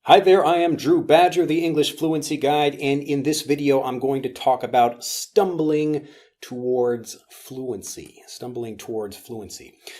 Hi there, I am Drew Badger, the English Fluency Guide, and in this video I'm going to talk about stumbling towards fluency.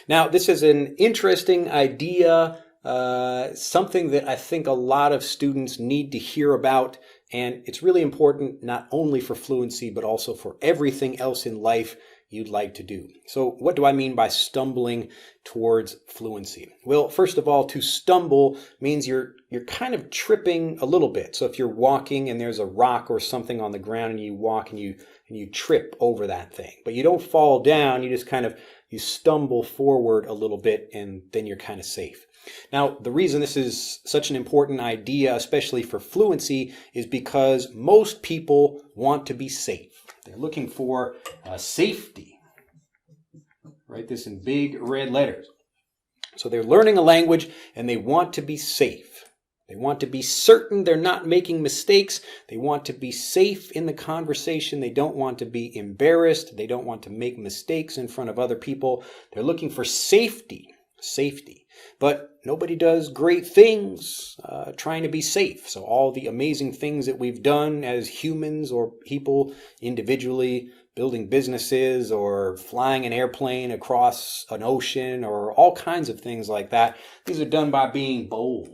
Now, this is an interesting idea, something that I think a lot of students need to hear about, and it's really important not only for fluency but also for everything else in life you'd like to do. So what do I mean by stumbling towards fluency? Well, first of all, to stumble means you're kind of tripping a little bit. So if you're walking and there's a rock or something on the ground and you walk and you trip over that thing, but you don't fall down, you just you stumble forward a little bit and then you're kind of safe. Now, the reason this is such an important idea, especially for fluency, is because most people want to be safe. They're looking for safety. Write this in big red letters. So they're learning a language and they want to be safe. They want to be certain they're not making mistakes. They want to be safe in the conversation. They don't want to be embarrassed. They don't want to make mistakes in front of other people. They're looking for safety. But nobody does great things trying to be safe. So all the amazing things that we've done as humans or people individually, building businesses or flying an airplane across an ocean or all kinds of things like that, these are done by being bold.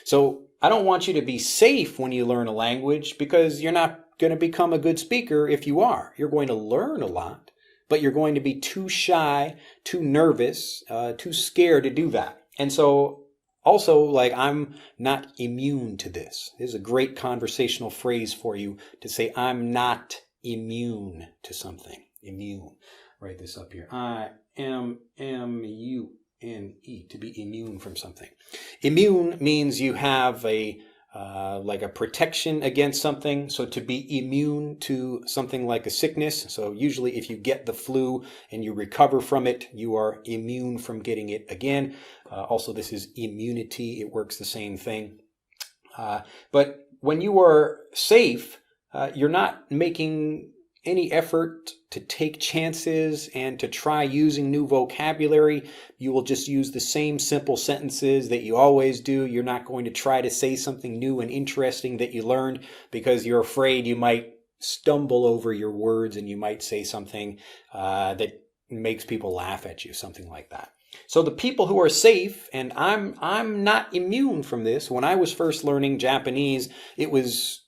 So I don't want you to be safe when you learn a language, because you're not going to become a good speaker if you are. You're going to learn a lot, but you're going to be too shy, too nervous, too scared to do that. And so also, I'm not immune to this. This is a great conversational phrase for you to say, I'm not immune to something. Immune. Write this up here. I am M-U-N-E, to be immune from something. Immune means you have a protection against something. So to be immune to something like a sickness. So usually if you get the flu and you recover from it, you are immune from getting it again. Also, this is immunity. It works the same thing. But when you are safe, you're not making any effort to take chances and to try using new vocabulary. You will just use the same simple sentences that you always do. You're not going to try to say something new and interesting that you learned because you're afraid you might stumble over your words and you might say something that makes people laugh at you, something like that. So the people who are safe, and I'm not immune from this. When I was first learning Japanese, it was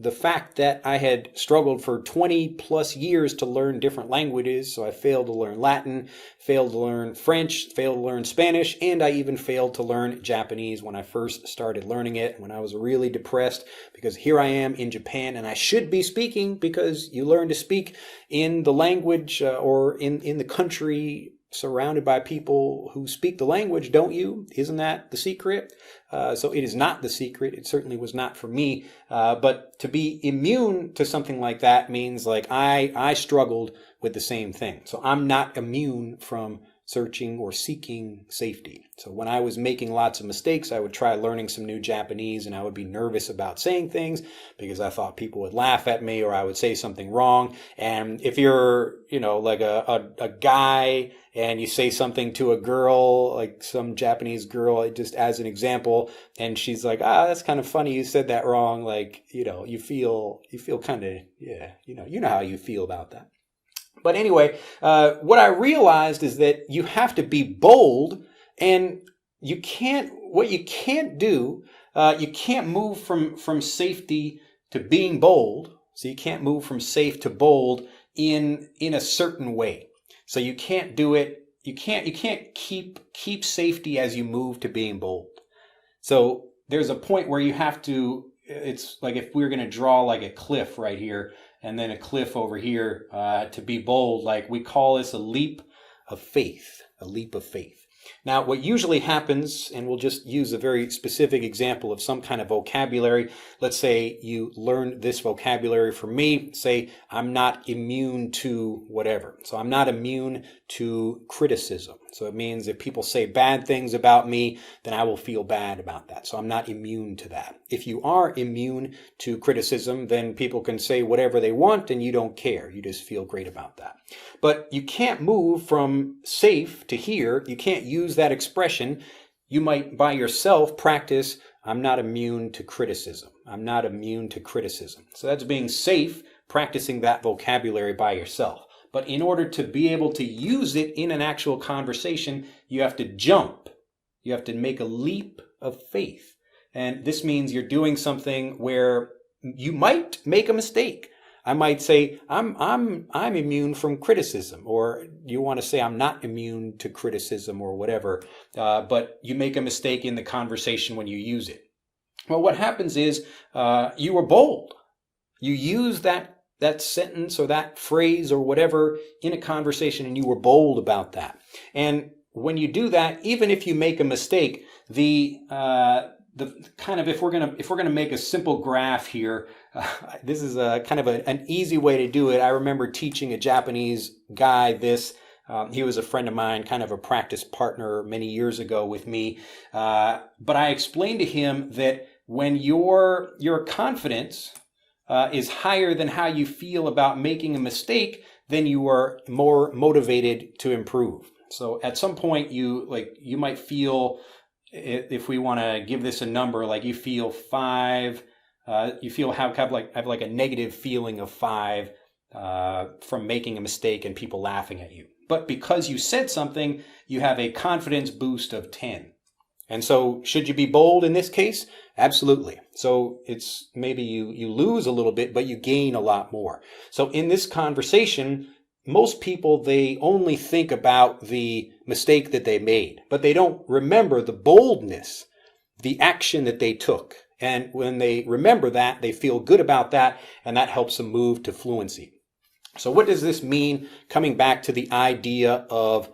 the fact that I had struggled for 20 plus years to learn different languages. So I failed to learn Latin, failed to learn French, failed to learn Spanish, and I even failed to learn Japanese when I first started learning it, when I was really depressed, because here I am in Japan and I should be speaking, because you learn to speak in the language or in the country surrounded by people who speak the language, don't you? Isn't that the secret? So it is not the secret. It certainly was not for me. But to be immune to something like that means I struggled with the same thing. So I'm not immune from searching or seeking safety. So when I was making lots of mistakes, I would try learning some new Japanese and I would be nervous about saying things because I thought people would laugh at me or I would say something wrong. And if you're, like a guy and you say something to a girl, like some Japanese girl, just as an example, and she's like, that's kind of funny, you said that wrong. You feel kind of, you know how you feel about that. But anyway, what I realized is that you have to be bold, and you can't move from safety to being bold. So you can't move from safe to bold in a certain way. So you can't do it. You can't keep safety as you move to being bold. So there's a point where you have to. It's like if we were going to draw a cliff right here, and then a cliff over here, to be bold, we call this a leap of faith. Now, what usually happens, and we'll just use a very specific example of some kind of vocabulary. Let's say you learn this vocabulary from me. Say, I'm not immune to whatever. So I'm not immune to criticism. So it means if people say bad things about me, then I will feel bad about that. So I'm not immune to that. If you are immune to criticism, then people can say whatever they want and you don't care. You just feel great about that. But you can't move from safe to here. You can't use that expression. You might by yourself practice, I'm not immune to criticism. I'm not immune to criticism. So that's being safe, practicing that vocabulary by yourself. But in order to be able to use it in an actual conversation, you have to jump. You have to make a leap of faith. And this means you're doing something where you might make a mistake. I might say, I'm immune from criticism, or you want to say I'm not immune to criticism or whatever, but you make a mistake in the conversation when you use it. Well, what happens is you were bold. You use that sentence or that phrase or whatever in a conversation and you were bold about that. And when you do that, even if you make a mistake, the kind of, if we're gonna make a simple graph here, this is a kind of an easy way to do it. I remember teaching a Japanese guy this. He was a friend of mine, kind of a practice partner many years ago with me. But I explained to him that when your confidence is higher than how you feel about making a mistake, then you are more motivated to improve. So at some point you might feel, if we want to give this a number, like you feel 5, you feel have like a negative feeling of 5 from making a mistake and people laughing at you. But because you said something, you have a confidence boost of 10. And so should you be bold in this case? Absolutely. So it's maybe you lose a little bit, but you gain a lot more. So in this conversation, most people, they only think about the mistake that they made, but they don't remember the boldness, the action that they took. And when they remember that, they feel good about that, and that helps them move to fluency. So what does this mean? Coming back to the idea of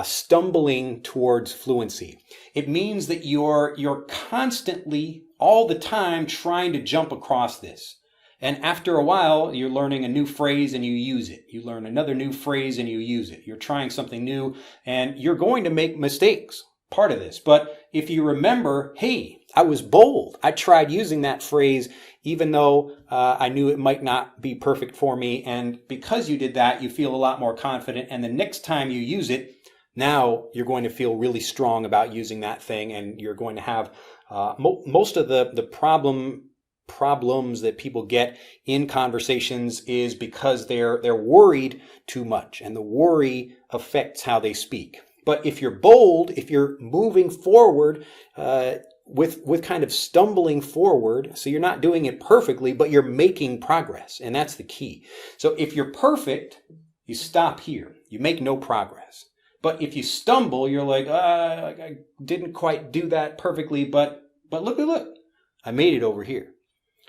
stumbling towards fluency. It means that you're constantly, all the time, trying to jump across this. And after a while, you're learning a new phrase and you use it. You learn another new phrase and you use it. You're trying something new and you're going to make mistakes, part of this. But if you remember, hey, I was bold. I tried using that phrase even though I knew it might not be perfect for me. And because you did that, you feel a lot more confident. And the next time you use it, now you're going to feel really strong about using that thing, and you're going to have most of the problems that people get in conversations is because they're worried too much, and the worry affects how they speak. But if you're bold, if you're moving forward with kind of stumbling forward, so you're not doing it perfectly, but you're making progress, and that's the key. So if you're perfect, you stop here. You make no progress. But if you stumble, you're like, I didn't quite do that perfectly, but look, I made it over here.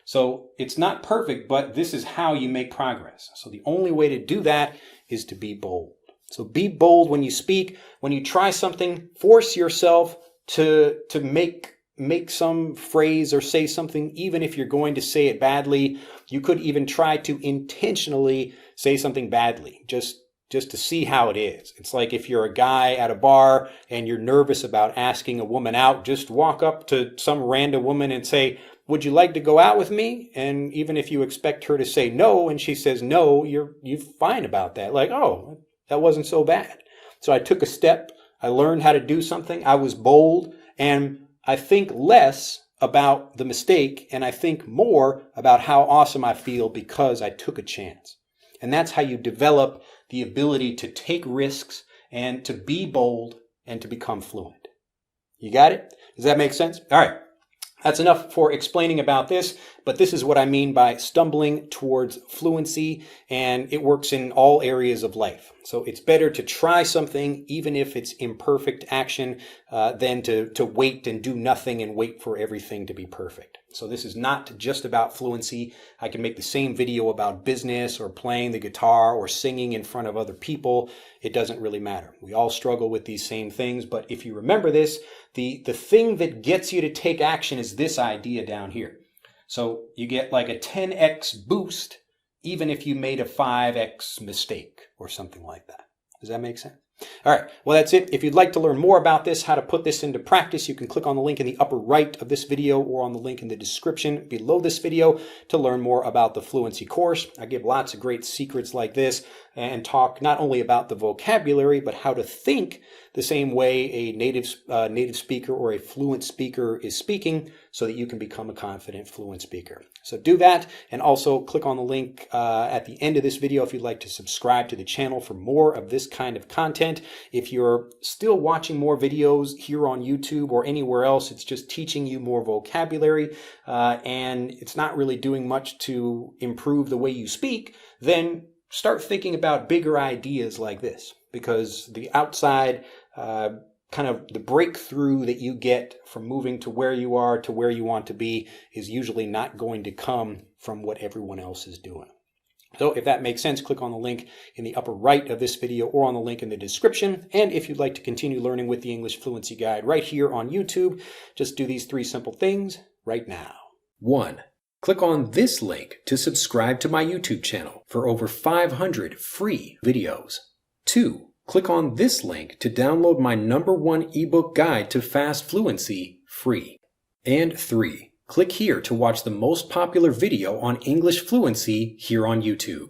So it's not perfect, but this is how you make progress. So the only way to do that is to be bold. So be bold when you speak. When you try something, force yourself to make some phrase or say something, even if you're going to say it badly. You could even try to intentionally say something badly, just to see how it is. It's like if you're a guy at a bar and you're nervous about asking a woman out, just walk up to some random woman and say, would you like to go out with me? And even if you expect her to say no and she says no, you're fine about that. Like, oh, that wasn't so bad. So I took a step. I learned how to do something. I was bold, and I think less about the mistake and I think more about how awesome I feel because I took a chance. And that's how you develop the ability to take risks and to be bold and to become fluent. You got it? Does that make sense? All right. That's enough for explaining about this, but this is what I mean by stumbling towards fluency, and it works in all areas of life. So it's better to try something, even if it's imperfect action, than to wait and do nothing and wait for everything to be perfect. So this is not just about fluency. I can make the same video about business or playing the guitar or singing in front of other people. It doesn't really matter. We all struggle with these same things, but if you remember this, the thing that gets you to take action is this idea down here. So you get like a 10x boost even if you made a 5x mistake or something like that. Does that make sense? All right, well, that's it. If you'd like to learn more about this, how to put this into practice, you can click on the link in the upper right of this video or on the link in the description below this video to learn more about the Fluency course. I give lots of great secrets like this and talk not only about the vocabulary, but how to think the same way a native speaker or a fluent speaker is speaking so that you can become a confident fluent speaker. So do that, and also click on the link at the end of this video if you'd like to subscribe to the channel for more of this kind of content. If you're still watching more videos here on YouTube or anywhere else, it's just teaching you more vocabulary and it's not really doing much to improve the way you speak, then start thinking about bigger ideas like this, because the outside kind of the breakthrough that you get from moving to where you are to where you want to be is usually not going to come from what everyone else is doing. So if that makes sense, click on the link in the upper right of this video or on the link in the description. And if you'd like to continue learning with the English Fluency Guide right here on YouTube, just do these 3 simple things right now. 1. Click on this link to subscribe to my YouTube channel for over 500 free videos. 2. Click on this link to download my #1 ebook guide to fast fluency free. And 3. Click here to watch the most popular video on English fluency here on YouTube.